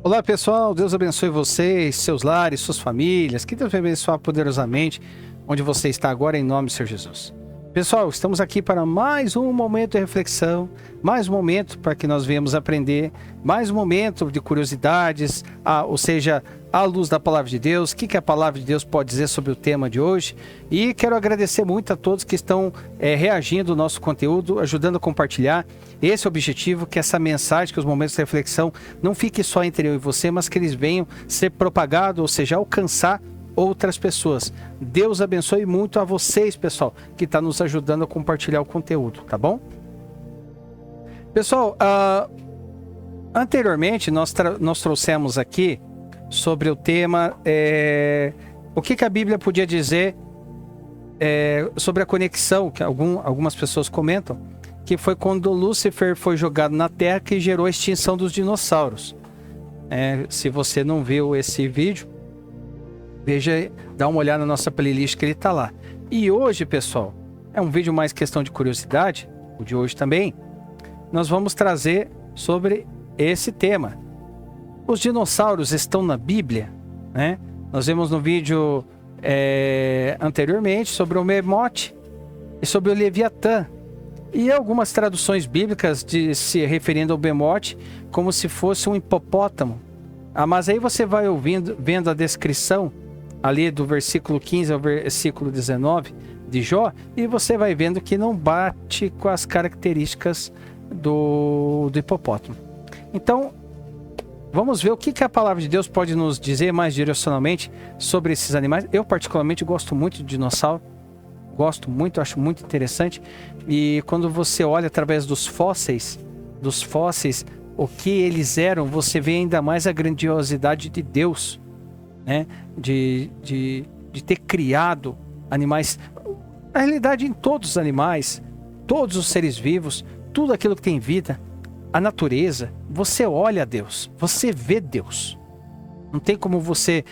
Olá pessoal, Deus abençoe vocês, seus lares, suas famílias, que Deus vai abençoar poderosamente onde você está agora em nome do Senhor Jesus. Pessoal, estamos aqui para mais um momento de reflexão, mais um momento para que nós venhamos aprender, mais um momento de curiosidades, ou seja, à luz da Palavra de Deus, o que a Palavra de Deus pode dizer sobre o tema de hoje. E quero agradecer muito a todos que estão reagindo ao nosso conteúdo, ajudando a compartilhar. Esse é o objetivo, que essa mensagem, que os momentos de reflexão não fiquem só entre eu e você, mas que eles venham ser propagados, ou seja, alcançar outras pessoas. Deus abençoe muito a vocês, pessoal, que está nos ajudando a compartilhar o conteúdo, tá bom? Pessoal, anteriormente nós trouxemos aqui sobre o tema o que a Bíblia podia dizer sobre a conexão, que algumas pessoas comentam, que foi quando Lúcifer foi jogado na Terra que gerou a extinção dos dinossauros. Se você não viu esse vídeo, veja, dá uma olhada na nossa playlist que ele está lá. E hoje, pessoal, é um vídeo mais questão de curiosidade, o de hoje também. Nós vamos trazer sobre esse tema. Os dinossauros estão na Bíblia, né? Nós vimos no vídeo anteriormente sobre o Behemoth e sobre o Leviatã. E algumas traduções bíblicas se referindo ao Behemoth como se fosse um hipopótamo. Mas aí você vai vendo a descrição ali do versículo 15 ao versículo 19 de Jó, e você vai vendo que não bate com as características do hipopótamo. Então, vamos ver o que a palavra de Deus pode nos dizer mais direcionalmente sobre esses animais. Eu particularmente gosto muito de dinossauro, acho muito interessante. E quando você olha através dos fósseis, o que eles eram, você vê ainda mais a grandiosidade de Deus, né? De ter criado animais. Na realidade, em todos os animais, todos os seres vivos, tudo aquilo que tem vida, a natureza, você olha a Deus, você vê Deus. Não tem como você,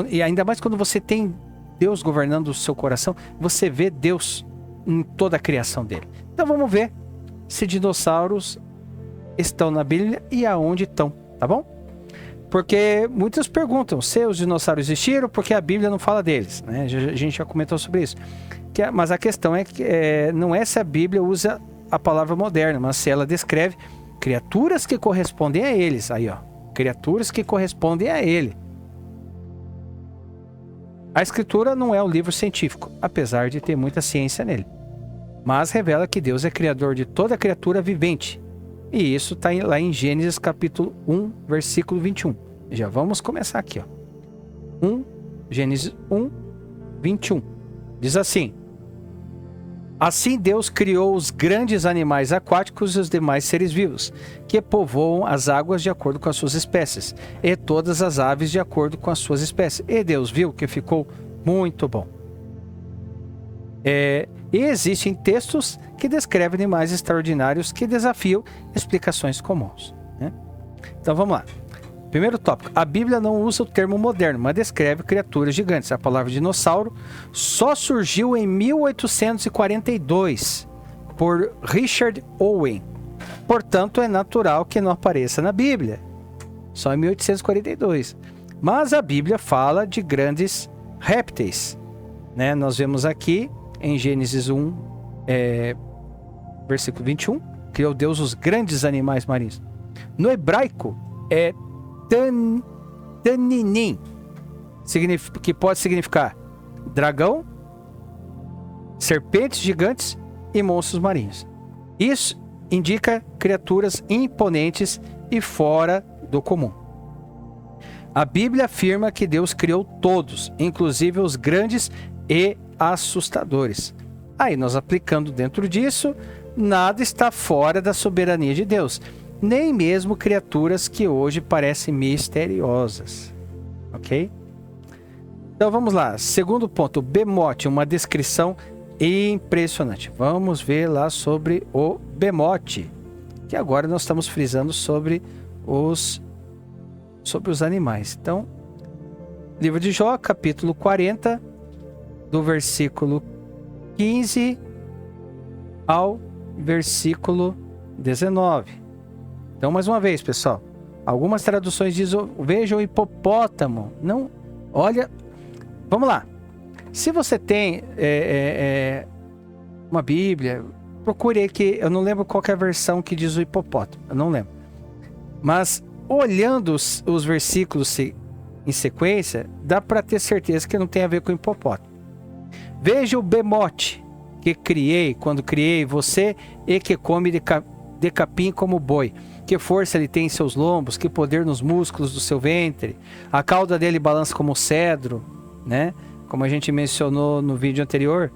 e ainda mais quando você tem Deus governando o seu coração, você vê Deus em toda a criação dele. Então vamos ver se dinossauros estão na Bíblia e aonde estão, tá bom? Porque muitos perguntam se os dinossauros existiram, porque a Bíblia não fala deles, né? A gente já comentou sobre isso. Mas a questão é que não é se a Bíblia usa a palavra moderna, mas se ela descreve criaturas que correspondem a eles. Aí, ó, criaturas que correspondem a ele. A Escritura não é um livro científico, apesar de ter muita ciência nele, mas revela que Deus é criador de toda criatura vivente. E isso está lá em Gênesis capítulo 1, versículo 21. Já vamos começar aqui, ó. Gênesis 1, 21. Diz assim: assim Deus criou os grandes animais aquáticos e os demais seres vivos, que povoam as águas de acordo com as suas espécies, e todas as aves de acordo com as suas espécies. E Deus viu que ficou muito bom. E existem textos que descrevem animais extraordinários que desafiam explicações comuns, né? Então vamos lá. Primeiro tópico: a Bíblia não usa o termo moderno, mas descreve criaturas gigantes. A palavra dinossauro só surgiu em 1842 por Richard Owen. Portanto, é natural que não apareça na Bíblia. Só em 1842. Mas a Bíblia fala de grandes répteis, né? Nós vemos aqui em Gênesis 1, versículo 21, criou Deus os grandes animais marinhos. No hebraico é Taninim, que pode significar dragão, serpentes gigantes e monstros marinhos. Isso indica criaturas imponentes e fora do comum. A Bíblia afirma que Deus criou todos, inclusive os grandes e assustadores. Aí nós aplicando dentro disso, nada está fora da soberania de Deus, nem mesmo criaturas que hoje parecem misteriosas. Ok? Então vamos lá. Segundo ponto, Behemoth, uma descrição impressionante. Vamos ver lá sobre o Behemoth, que agora nós estamos frisando sobre os animais. Então, livro de Jó, capítulo 40, do versículo 15 ao versículo 19. Então, mais uma vez, pessoal, Algumas traduções dizem, veja o hipopótamo. Não, olha, vamos lá. Se você tem uma Bíblia, procure aí que eu não lembro qual que é a versão que diz o hipopótamo, eu não lembro. Mas olhando os versículos em sequência, dá para ter certeza que não tem a ver com hipopótamo. Veja o bemote que criei, quando criei você, e que come de capim como boi. Que força ele tem em seus lombos, que poder nos músculos do seu ventre. A cauda dele balança como cedro, né? Como a gente mencionou no vídeo anterior,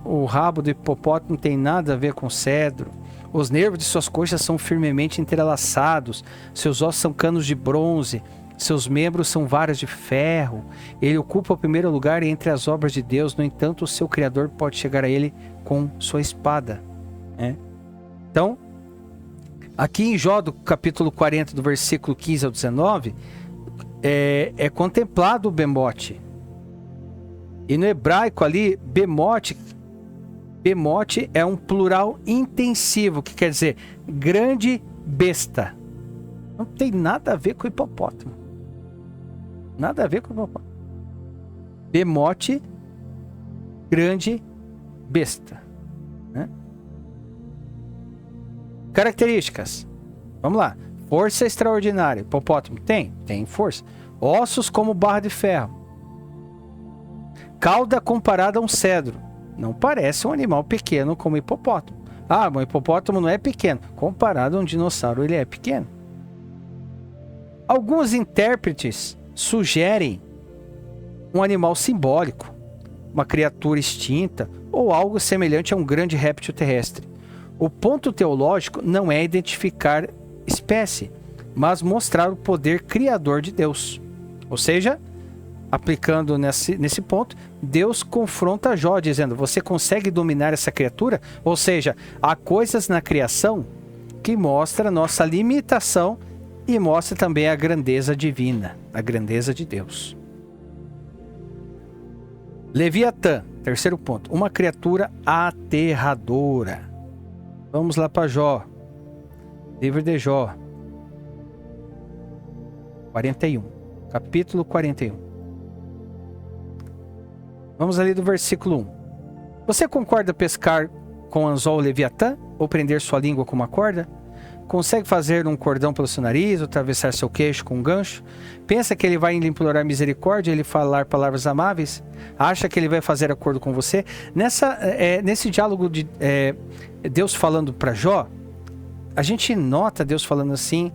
o rabo do hipopótamo não tem nada a ver com cedro. Os nervos de suas coxas são firmemente entrelaçados, seus ossos são canos de bronze, seus membros são varas de ferro. Ele ocupa o primeiro lugar entre as obras de Deus, no entanto, o seu Criador pode chegar a ele com sua espada, né? Então, aqui em Jó, do capítulo 40, do versículo 15 ao 19, é contemplado o bemote. E no hebraico ali, bemote é um plural intensivo, que quer dizer grande besta. Não tem nada a ver com hipopótamo. Nada a ver com hipopótamo. Bemote, grande besta, né? Características. Vamos lá. Força extraordinária. Hipopótamo tem força. Ossos como barra de ferro. Cauda comparada a um cedro. Não parece um animal pequeno como hipopótamo. Ah, mas o hipopótamo não é pequeno. Comparado a um dinossauro, ele é pequeno. Alguns intérpretes sugerem um animal simbólico, uma criatura extinta ou algo semelhante a um grande réptil terrestre. O ponto teológico não é identificar espécie, mas mostrar o poder criador de Deus. Ou seja, aplicando nesse ponto, Deus confronta Jó dizendo, você consegue dominar essa criatura? Ou seja, há coisas na criação que mostram a nossa limitação e mostra também a grandeza divina, a grandeza de Deus. Leviatã, terceiro ponto, uma criatura aterradora. Vamos lá para Jó. Livro de Jó. 41. Capítulo 41. Vamos ali do versículo 1. Você concorda pescar com anzol o Leviatã? Ou prender sua língua com uma corda? Consegue fazer um cordão pelo seu nariz? Ou atravessar seu queixo com um gancho? Pensa que ele vai lhe implorar misericórdia? Ele falar palavras amáveis? Acha que ele vai fazer acordo com você? Nesse diálogo de Deus falando para Jó, a gente nota Deus falando assim,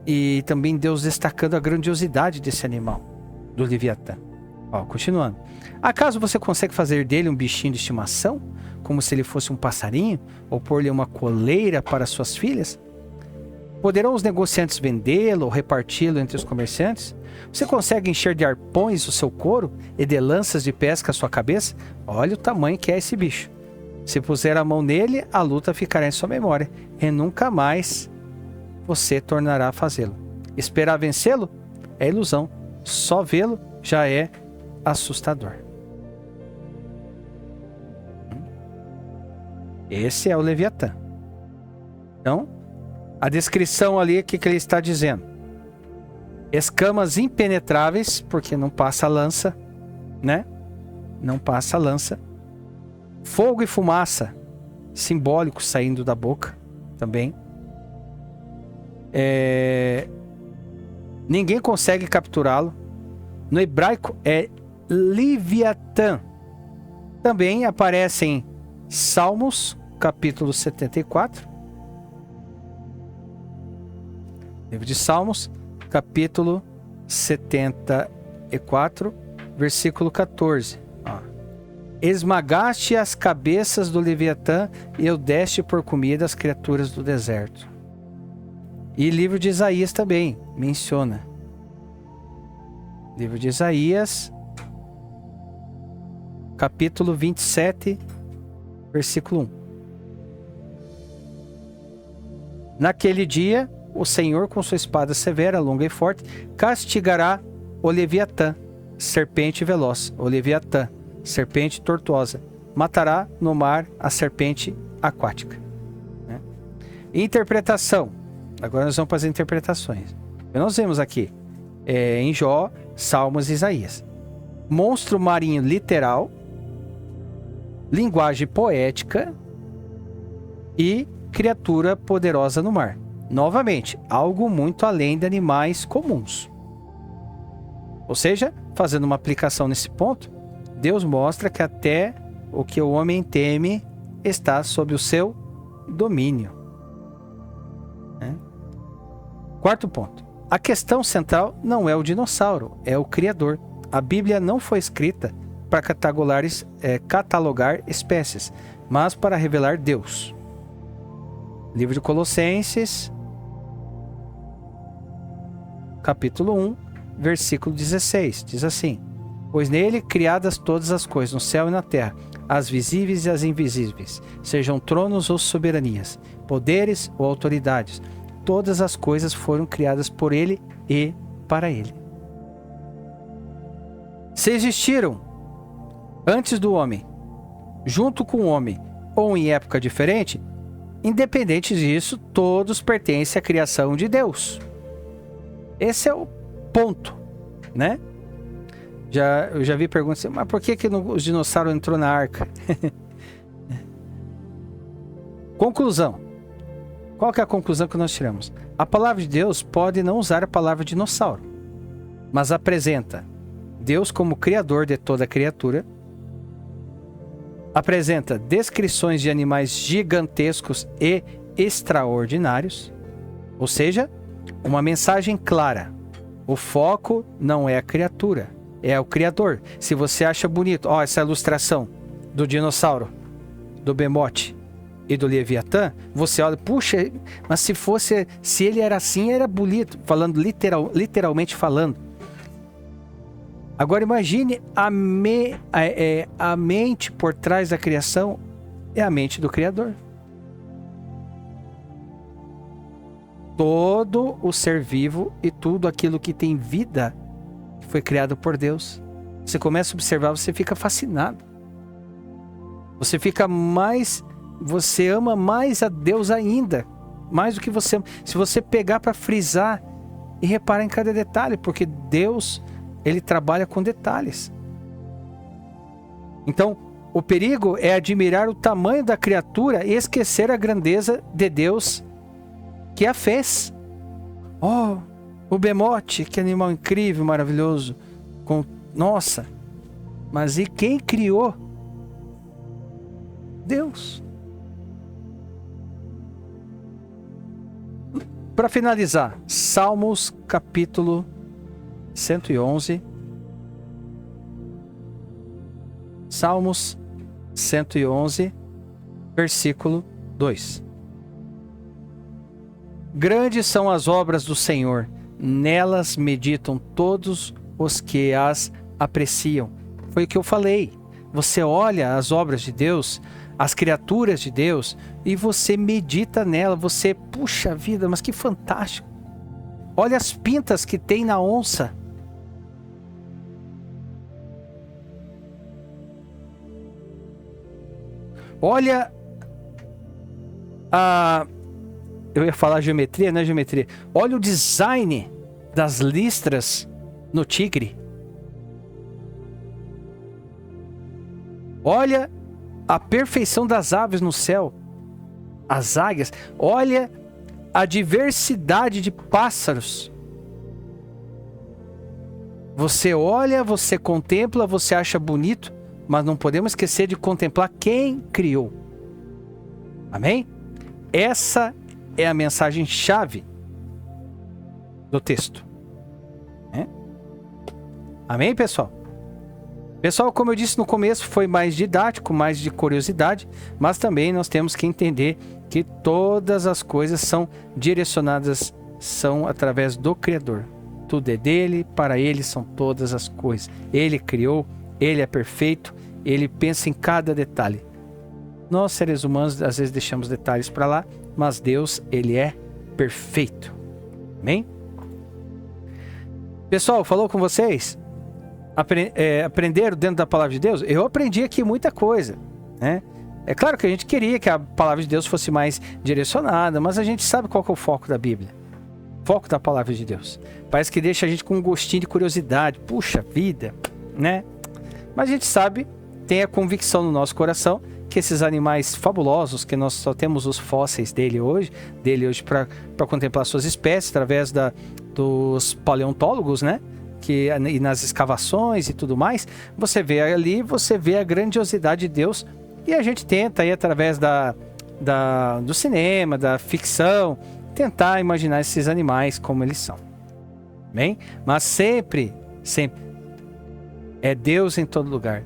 e também Deus destacando a grandiosidade desse animal, do Leviatã. Ó, continuando. Acaso você consegue fazer dele um bichinho de estimação, como se ele fosse um passarinho, ou pôr-lhe uma coleira para suas filhas? Poderão os negociantes vendê-lo ou reparti-lo entre os comerciantes? Você consegue encher de arpões o seu couro e de lanças de pesca a sua cabeça? Olha o tamanho que é esse bicho. Se puser a mão nele, a luta ficará em sua memória, e nunca mais você tornará a fazê-lo. Esperar vencê-lo é ilusão. Só vê-lo já é assustador. Esse é o Leviatã. Então, a descrição ali, o que ele está dizendo? Escamas impenetráveis, porque não passa lança, né? Não passa lança. Fogo e fumaça, simbólico saindo da boca, também. Ninguém consegue capturá-lo. No hebraico é Leviatã. Também aparece em Salmos, capítulo 74. Livro de Salmos, capítulo 74, versículo 14. Ó. Esmagaste as cabeças do Leviatã e o deste por comida às criaturas do deserto. E livro de Isaías também menciona. Livro de Isaías, capítulo 27, versículo 1. Naquele dia, o Senhor, com sua espada severa, longa e forte, castigará o Leviatã, serpente veloz, o Leviatã, serpente tortuosa, matará no mar a serpente aquática. Interpretação. Agora nós vamos para as interpretações. Nós vemos aqui em Jó, Salmos e Isaías. Monstro marinho literal, linguagem poética e criatura poderosa no mar. Novamente, algo muito além de animais comuns. Ou seja, fazendo uma aplicação nesse ponto, Deus mostra que até o que o homem teme está sob o seu domínio. Quarto ponto. A questão central não é o dinossauro, é o Criador. A Bíblia não foi escrita para catalogar espécies, mas para revelar Deus. Livro de Colossenses, capítulo 1, versículo 16, diz assim: pois nele criadas todas as coisas, no céu e na terra, as visíveis e as invisíveis, sejam tronos ou soberanias, poderes ou autoridades, todas as coisas foram criadas por ele e para ele. Se existiram antes do homem, junto com o homem, ou em época diferente, independente disso, todos pertencem à criação de Deus. Esse é o ponto, né? Eu já vi perguntas assim, mas por que os dinossauros entrou na arca? Conclusão. Qual que é a conclusão que nós tiramos? A palavra de Deus pode não usar a palavra dinossauro, mas apresenta Deus como criador de toda a criatura, apresenta descrições de animais gigantescos e extraordinários, ou seja, uma mensagem clara. O foco não é a criatura, é o Criador. Se você acha bonito, essa ilustração do dinossauro, do Bemote e do Leviatã, você olha, puxa, mas se ele era assim, era bonito, falando literalmente falando. Agora imagine a mente por trás da criação é a mente do Criador. Todo o ser vivo e tudo aquilo que tem vida foi criado por Deus. Você começa a observar, você fica fascinado. Você ama mais a Deus ainda, mais do que você ama. Se você pegar para frisar e reparar em cada detalhe, porque Deus, ele trabalha com detalhes. Então, o perigo é admirar o tamanho da criatura e esquecer a grandeza de Deus que a fez. O Bemote, que animal incrível, maravilhoso. Nossa, mas e quem criou? Deus. Para finalizar, Salmos capítulo 111. Salmos 111, versículo 2. Grandes são as obras do Senhor, nelas meditam todos os que as apreciam. Foi o que eu falei. Você olha as obras de Deus, as criaturas de Deus, e você medita nela, você, puxa vida, mas que fantástico. Olha as pintas que tem na onça. Olha eu ia falar geometria, não é geometria. Olha o design das listras no tigre. Olha a perfeição das aves no céu. As águias. Olha a diversidade de pássaros. Você olha, você contempla, você acha bonito, mas não podemos esquecer de contemplar quem criou. Amém? Essa é a mensagem-chave do texto. Amém, pessoal? Pessoal, como eu disse no começo, foi mais didático, mais de curiosidade, mas também nós temos que entender que todas as coisas são direcionadas, são através do Criador. Tudo é dele, para ele são todas as coisas. Ele criou, ele é perfeito, ele pensa em cada detalhe. Nós, seres humanos, às vezes deixamos detalhes para lá, mas Deus, ele é perfeito. Amém? Pessoal, falou com vocês? Aprenderam dentro da palavra de Deus? Eu aprendi aqui muita coisa, né? É claro que a gente queria que a palavra de Deus fosse mais direcionada, mas a gente sabe qual que é o foco da Bíblia. O foco da palavra de Deus. Parece que deixa a gente com um gostinho de curiosidade. Puxa vida, né? Mas a gente sabe, tem a convicção no nosso coração que esses animais fabulosos, que nós só temos os fósseis dele hoje para contemplar suas espécies através dos paleontólogos, né? E nas escavações e tudo mais, você vê ali, você vê a grandiosidade de Deus, e a gente tenta aí através do cinema, da ficção, tentar imaginar esses animais como eles são. Bem? Mas sempre é Deus em todo lugar.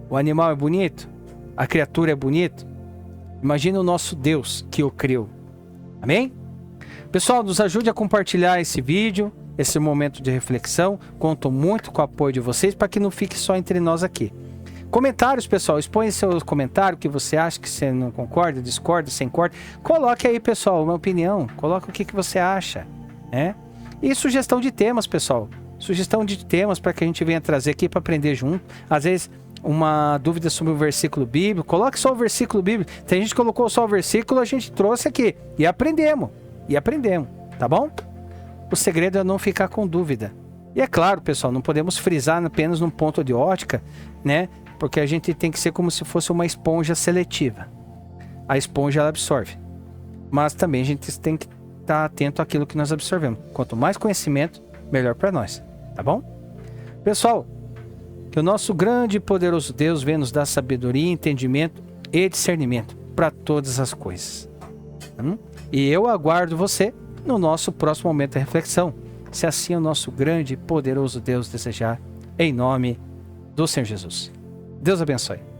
O animal é bonito, a criatura é bonita. Imagina o nosso Deus que o criou. Amém? Pessoal, nos ajude a compartilhar esse vídeo, esse momento de reflexão. Conto muito com o apoio de vocês para que não fique só entre nós aqui. Comentários, pessoal, expõe seu comentário, o que você acha, que você não concorda, discorda, sem corte. Coloque aí, pessoal, uma opinião. Coloque o que você acha, né? E sugestão de temas, pessoal. Sugestão de temas para que a gente venha trazer aqui para aprender junto. Às vezes, uma dúvida sobre o versículo bíblico. Coloque só o versículo bíblico. Tem gente que colocou só o versículo, a gente trouxe aqui. E aprendemos, tá bom? O segredo é não ficar com dúvida. E é claro, pessoal, não podemos frisar apenas num ponto de ótica, né? Porque a gente tem que ser como se fosse uma esponja seletiva. A esponja, ela absorve. Mas também a gente tem que estar atento àquilo que nós absorvemos. Quanto mais conhecimento, melhor para nós. Tá bom? Pessoal, que o nosso grande e poderoso Deus venha nos dar sabedoria, entendimento e discernimento para todas as coisas. E eu aguardo você no nosso próximo momento de reflexão, se assim o nosso grande e poderoso Deus desejar, em nome do Senhor Jesus. Deus abençoe.